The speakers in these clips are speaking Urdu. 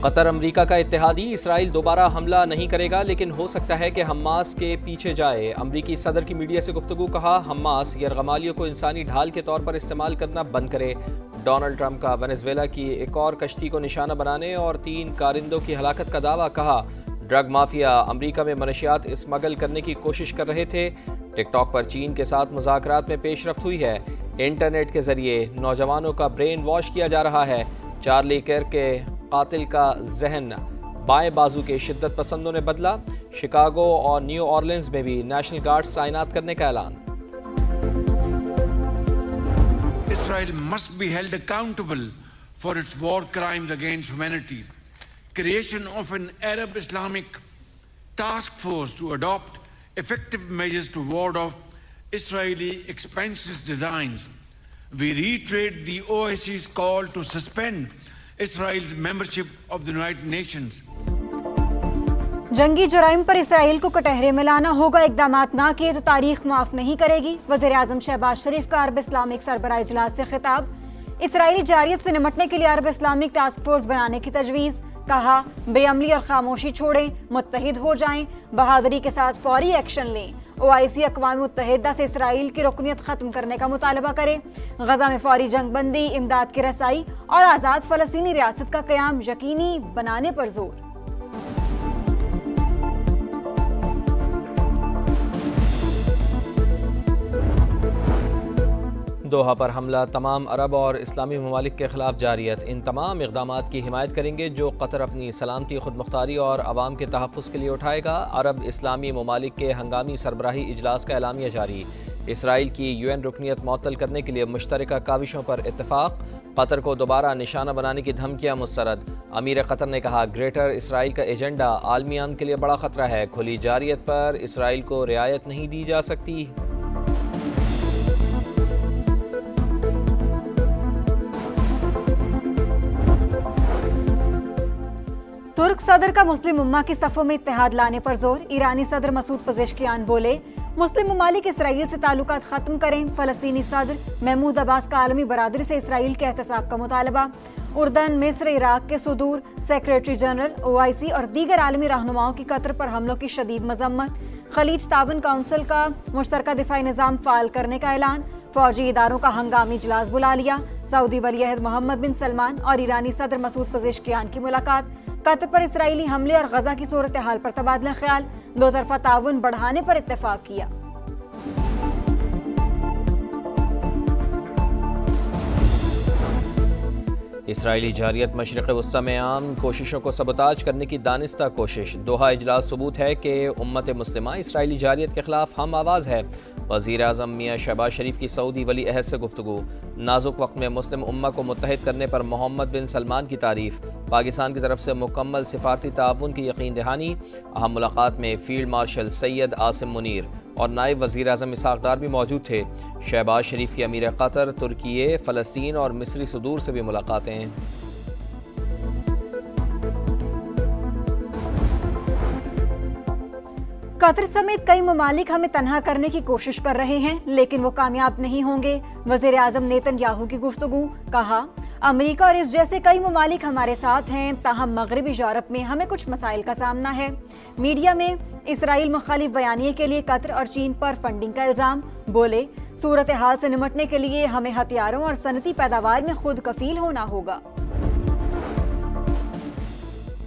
قطر امریکہ کا اتحادی، اسرائیل دوبارہ حملہ نہیں کرے گا لیکن ہو سکتا ہے کہ حماس کے پیچھے جائے۔ امریکی صدر کی میڈیا سے گفتگو، کہا حماس یرغمالیوں کو انسانی ڈھال کے طور پر استعمال کرنا بند کرے۔ ڈونلڈ ٹرمپ کا ونیزویلا کی ایک اور کشتی کو نشانہ بنانے اور 3 کارندوں کی ہلاکت کا دعویٰ، کہا ڈرگ مافیا امریکہ میں منشیات اسمگل کرنے کی کوشش کر رہے تھے۔ ٹک ٹاک پر چین کے ساتھ مذاکرات میں پیش رفت ہوئی ہے۔ انٹرنیٹ کے ذریعے نوجوانوں کا برین واش کیا جا رہا ہے۔ چارلی کرک کے قاتل کا ذہن بائیں بازو کے شدت پسندوں نے بدلا۔ شکاگو اور نیو اورلینز میں بھی نیشنل گارڈز تعینات کرنے کا اعلان۔ Israel must be held accountable for its war crimes against humanity. Creation of an Arab Islamic task force to adopt effective measures to ward off Israeli expansionist designs. We reiterate the OIC's call to suspend Israel's membership of the United Nations. جنگی جرائم پر اسرائیل کو کٹہرے میں لانا ہوگا، اقدامات نہ کیے تو تاریخ معاف نہیں کرے گی۔ وزیر اعظم شہباز شریف کا عرب اسلامک سربراہ اجلاس سے خطاب۔ اسرائیلی جارحیت سے نمٹنے کے لیے عرب اسلامک ٹاسک فورس بنانے کی تجویز، کہا بے عملی اور خاموشی چھوڑیں، متحد ہو جائیں، بہادری کے ساتھ فوری ایکشن لیں۔ OIC اقوام متحدہ سے اسرائیل کی رکنیت ختم کرنے کا مطالبہ کرے، غزہ میں فوری جنگ بندی، امداد کی رسائی اور آزاد فلسطینی ریاست کا قیام یقینی بنانے پر زور۔ دوحہ پر حملہ، تمام عرب اور اسلامی ممالک کے خلاف جارحیت ان تمام اقدامات کی حمایت کریں گے جو قطر اپنی سلامتی، خود مختاری اور عوام کے تحفظ کے لیے اٹھائے گا۔ عرب اسلامی ممالک کے ہنگامی سربراہی اجلاس کا اعلامیہ جاری۔ اسرائیل کی UN رکنیت معطل کرنے کے لیے مشترکہ کاوشوں پر اتفاق۔ قطر کو دوبارہ نشانہ بنانے کی دھمکیاں مسترد۔ امیر قطر نے کہا گریٹر اسرائیل کا ایجنڈا عالمی امن کے لیے بڑا خطرہ ہے، کھلی جارحیت پر اسرائیل کو رعایت نہیں دی جا سکتی۔ ترک صدر کا مسلم امہ کی صفوں میں اتحاد لانے پر زور۔ ایرانی صدر مسعود پزشکیان بولے مسلم ممالک اسرائیل سے تعلقات ختم کریں۔ فلسطینی صدر محمود عباس کا عالمی برادری سے اسرائیل کے احتساب کا مطالبہ۔ اردن، مصر، عراق کے صدور، سیکریٹری جنرل، OIC اور دیگر عالمی رہنماؤں کی قطر پر حملوں کی شدید مذمت۔ خلیج تعاون کونسل کا مشترکہ دفاعی نظام فعال کرنے کا اعلان۔ فوجی اداروں کا ہنگامی اجلاس بلا لیا۔ سعودی ولی عہد محمد بن سلمان اور ایرانی صدر مسعود پزشکیان کی ملاقات۔ قطر پر اسرائیلی حملے اور غزہ کی صورتحال پر تبادلہ خیال، دو طرفہ تعاون بڑھانے پر اتفاق کیا۔ اسرائیلی جارحیت مشرق وسطی میں عام کوششوں کو سبوتاژ کرنے کی دانستہ کوشش۔ دوحہ اجلاس ثبوت ہے کہ امت مسلمہ اسرائیلی جارحیت کے خلاف ہم آواز ہے۔ وزیر اعظم میاں شہباز شریف کی سعودی ولی عہد سے گفتگو۔ نازک وقت میں مسلم امہ کو متحد کرنے پر محمد بن سلمان کی تعریف۔ پاکستان کی طرف سے مکمل سفارتی تعاون کی یقین دہانی۔ اہم ملاقات میں فیلڈ مارشل سید عاصم منیر اور نائب وزیر اعظم اسحاق ڈار بھی موجود تھے۔ شہباز شریف کی امیر قطر، ترکیے، فلسطین اور مصری صدور سے بھی ملاقاتیں۔ قطر سمیت کئی ممالک ہمیں تنہا کرنے کی کوشش کر رہے ہیں لیکن وہ کامیاب نہیں ہوں گے۔ وزیر اعظم نیتن یاہو کی گفتگو، کہا امریکہ اور اس جیسے کئی ممالک ہمارے ساتھ ہیں، تاہم مغربی یورپ میں ہمیں کچھ مسائل کا سامنا ہے۔ میڈیا میں اسرائیل مخالف بیانیے کے لیے قطر اور چین پر فنڈنگ کا الزام، بولے صورتحال سے نمٹنے کے لیے ہمیں ہتھیاروں اور صنعتی پیداوار میں خود کفیل ہونا ہوگا۔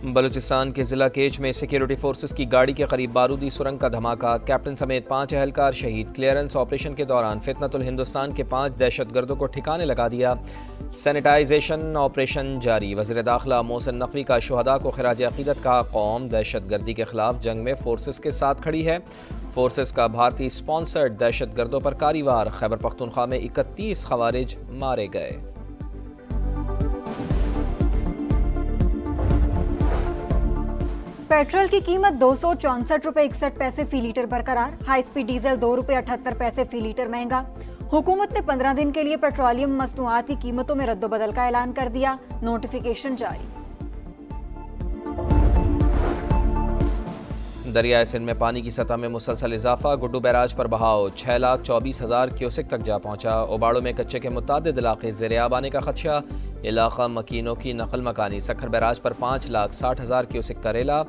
بلوچستان کے ضلع کیچ میں سیکیورٹی فورسز کی گاڑی کے قریب بارودی سرنگ کا دھماکہ، کیپٹن سمیت 5 اہلکار شہید۔ کلیئرنس آپریشن کے دوران فتنۃ الہندوستان کے 5 دہشت گردوں کو ٹھکانے لگا دیا۔ سینیٹائزیشن آپریشن جاری۔ وزیر داخلہ محسن نقوی کا شہداء کو خراج عقیدت، کہا قوم دہشت گردی کے خلاف جنگ میں فورسز کے ساتھ کھڑی ہے۔ فورسز کا بھارتی سپانسرڈ دہشت گردوں پر کاری وار۔ خیبر پختونخوا میں 31 خوارج مارے گئے۔ پیٹرول کی قیمت 264 روپے 61 پیسے فی لیٹر برقرار۔ ہائی سپیڈ ڈیزل 2 روپے 78 پیسے فی لیٹر مہنگا۔ حکومت نے 15 دن کے لیے پیٹرولیم مصنوعات کی قیمتوں میں رد و بدل کا اعلان کر دیا، نوٹیفیکیشن جاری۔ دریائے سندھ میں پانی کی سطح میں مسلسل اضافہ، گڈو بیراج پر بہاؤ 6,24,000 کیوسک تک جا پہنچا۔ اوباڑو میں کچے کے متعدد علاقے زیر آب آنے کا خدشہ، علاقہ مکینوں کی نقل مکانی۔ سکھر بیراج پر 5,60,000 کیوسک کا ریلا۔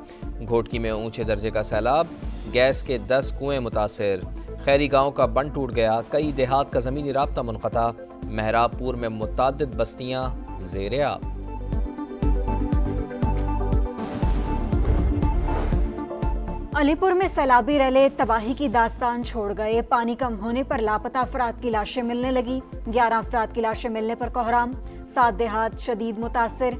گھوٹکی میں اونچے درجے کا سیلاب، گیس کے 10 کنویں متاثر۔ خیری گاؤں کا بند ٹوٹ گیا، کئی دیہات کا زمینی رابطہ منقطع۔ مہراب پور میں متعدد بستیاں زیر آب۔ علی پور میں سیلابی ریلے تباہی کی داستان چھوڑ گئے۔ پانی کم ہونے پر لاپتہ افراد کی لاشیں ملنے لگی۔ 11 افراد کی لاشیں ملنے پر کوہرام، 7 دیہات شدید متاثر۔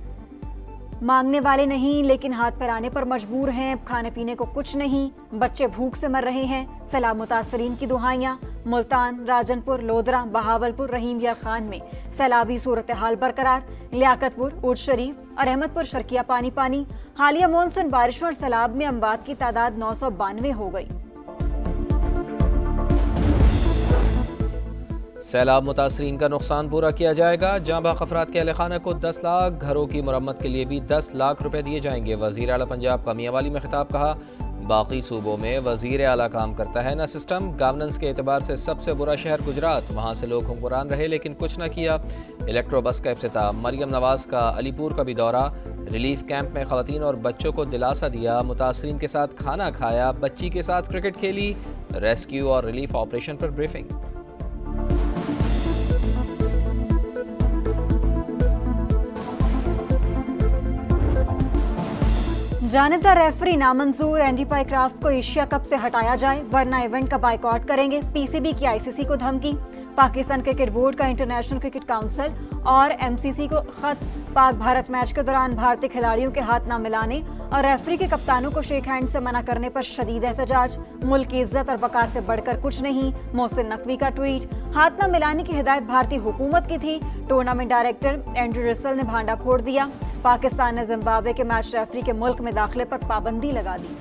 مانگنے والے نہیں لیکن ہاتھ پھیلانے پر مجبور ہیں، کھانے پینے کو کچھ نہیں، بچے بھوک سے مر رہے ہیں۔ سیلاب متاثرین کی دہائیاں۔ ملتان، راجن پور، لودرا، بہاول پور، رحیم یار خان میں سیلابی صورتحال برقرار۔ لیاقت پور، اونٹ شریف اور احمد پور شرکیہ پانی پانی۔ حالیہ مونسون بارشوں اور سیلاب میں اموات کی تعداد 992 ہو گئی۔ سیلاب متاثرین کا نقصان پورا کیا جائے گا۔ جاں بحق افراد کے اہل خانہ کو 10 لاکھ، گھروں کی مرمت کے لیے بھی 10 لاکھ روپے دیے جائیں گے۔ وزیر اعلیٰ پنجاب کا میاں والی میں خطاب، کہا باقی صوبوں میں وزیر اعلیٰ کام کرتا ہے نہ سسٹم۔ گورننس کے اعتبار سے سب سے برا شہر گجرات، وہاں سے لوگ حکمران رہے لیکن کچھ نہ کیا۔ الیکٹرو بس کا افتتاح۔ مریم نواز کا علی پور کا بھی دورہ۔ ریلیف کیمپ میں خواتین اور بچوں کو دلاسا دیا، متاثرین کے ساتھ کھانا کھایا، بچی کے ساتھ کرکٹ کھیلی۔ ریسکیو اور ریلیف آپریشن پر بریفنگ۔ جانبدار ریفری نامنظور، اینڈی پائیکرافٹ کو ایشیا کپ سے ہٹایا جائے ورنہ ایونٹ کا بائیکاٹ کریں گے۔ پی سی بی کی آئی سی سی کو دھمکی۔ پاکستان کرکٹ بورڈ کا انٹرنیشنل کرکٹ کونسل اور ایم سی سی کو خط۔ پاک بھارت میچ کے دوران بھارتی کھلاڑیوں کے ہاتھ نہ ملانے اور ریفری کے کپتانوں کو شیک ہینڈ سے منع کرنے پر شدید احتجاج۔ ملک کی عزت اور وقار سے بڑھ کر کچھ نہیں، محسن نقوی کا ٹویٹ۔ ہاتھ نہ ملانے کی ہدایت بھارتی حکومت کی تھی، ٹورنامنٹ ڈائریکٹر اینڈریو رسل نے بھانڈا پھوڑ دیا۔ پاکستان نے زمبابوے کے میچ ریفری کے ملک میں داخلے پر پابندی لگا دی۔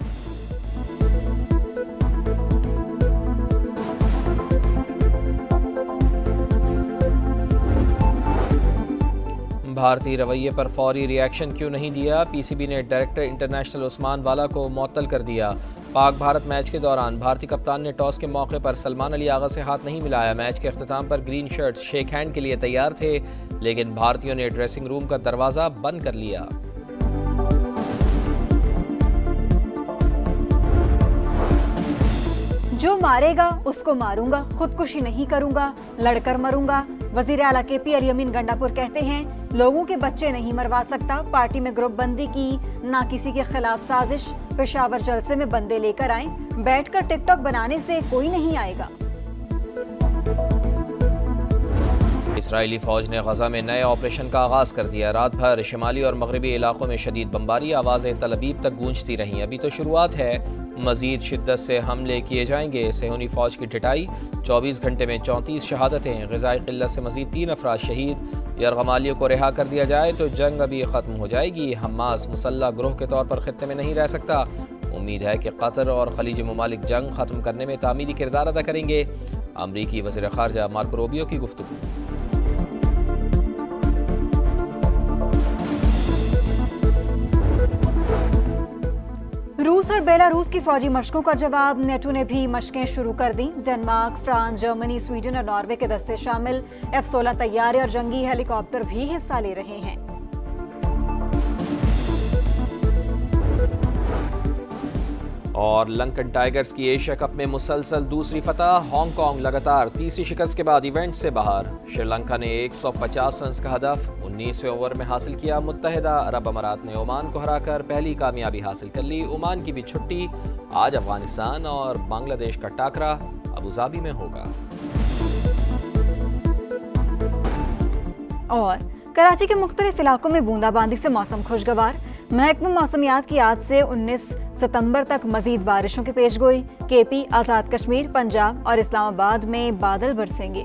بھارتی رویے پر فوری ری ایکشن کیوں نہیں دیا؟ پی سی بی نے ڈائریکٹر انٹرنیشنل عثمان والا کو معطل کر دیا۔ پاک بھارت میچ کے دوران بھارتی کپتان نے ٹاس کے موقع پر سلمان علی آغا سے ہاتھ نہیں ملایا۔ میچ کے اختتام پر گرین شرٹس شیک ہینڈ کے لیے تیار تھے لیکن بھارتیوں نے ڈریسنگ روم کا دروازہ بند کر لیا۔ جو مارے گا اس کو ماروں گا، خودکشی نہیں کروں گا، لڑ کر مروں گا۔ وزیر اعلیٰ کے پی علی امین گنڈا پور کہتے ہیں لوگوں کے بچے نہیں مروا سکتا، پارٹی میں گروپ بندی کی، نہ کسی کے خلاف سازش۔ پشاور جلسے میں بندے لے کر آئیں، بیٹھ کر ٹک ٹاک بنانے سے کوئی نہیں آئے گا۔ اسرائیلی فوج نے غزہ میں نئے آپریشن کا آغاز کر دیا۔ رات بھر شمالی اور مغربی علاقوں میں شدید بمباری، آوازیں تل ابیب تک گونجتی رہیں۔ ابھی تو شروعات ہے، مزید شدت سے حملے کیے جائیں گے۔ صہیونی فوج کی ڈٹائی، 24 گھنٹے میں 34 شہادتیں۔ غذائی قلت سے مزید 3 افراد شہید۔ یرغمالیوں کو رہا کر دیا جائے تو جنگ ابھی ختم ہو جائے گی۔ حماس مسلح گروہ کے طور پر خطے میں نہیں رہ سکتا۔ امید ہے کہ قطر اور خلیجی ممالک جنگ ختم کرنے میں تعمیری کردار ادا کریں گے۔ امریکی وزیر خارجہ مارکو روبیو کی گفتگو۔ روس اور بیلاروس کی فوجی مشقوں کا جواب، نیٹو نے بھی مشقیں شروع کر دیں۔ ڈنمارک، فرانس، جرمنی، سویڈن اور ناروے کے دستے شامل۔ F-16 طیارے اور جنگی ہیلی کاپٹر بھی حصہ لے رہے ہیں۔ اور لنکن ٹائیگرز کی ایشیا کپ میں مسلسل دوسری فتح۔ ہانگ کانگ لگاتار تیسری شکست کے بعد ایونٹ سے باہر۔ شری لنکا نے 150 رنز کا ہدف 19ویں اوور میں حاصل کیا۔ متحدہ عرب امارات نے عمان کو ہرا کر پہلی کامیابی حاصل کر لی۔ عمان کی بھی چھٹی، آج افغانستان اور بنگلہ دیش کا ٹاکرا ابوظہبی میں ہوگا۔ اور کراچی کے مختلف علاقوں میں بوندا باندی سے موسم خوشگوار۔ محکمہ موسمیات کی آج سے 19 ستمبر تک مزید بارشوں کی پیش گوئی۔ کے پی، آزاد کشمیر، پنجاب اور اسلام آباد میں بادل برسیں گے۔